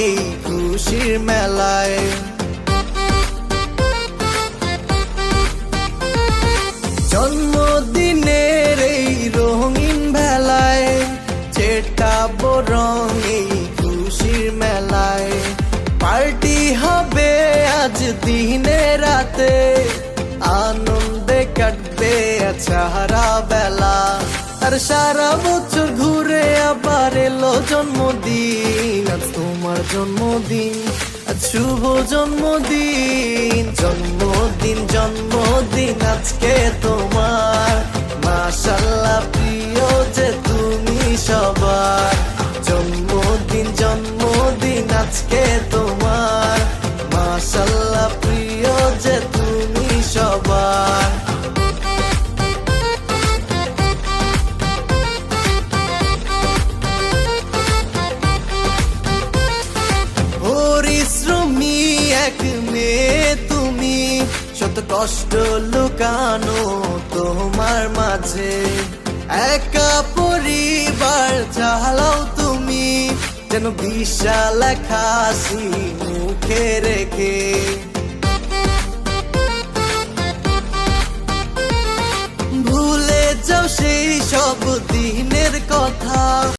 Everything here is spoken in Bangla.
এই খুশির মেলায়। জন্মদিনের এই রঙিন বেলায় ছেটাবো রং এই খুশির মেলায়। পার্টি হবে আজ দিনে রাতে, আনন্দে কাটবে সারা বেলা। আর সারা বছর ঘুরে আবার এলো জন্মদিন, আজ তোমার জন্মদিন, আজ শুভ জন্মদিন। জন্মদিন জন্মদিন আজকে তোমার, মাশাআল্লাহ প্রিয় যে তুমি সবার। জন্মদিন জন্মদিন আজকে তোমার, মাশাআল্লাহ প্রিয় যে তুমি সবার। পরিশ্রমী এক মেয়ে তুমি, শত কষ্ট লুকানো তোমার মাঝে। একা পরিবার চালাও তুমি, যেন বিশাল এক হাসি মুখে রেখে। ভুলে যাও সেই সব দিনের কথা,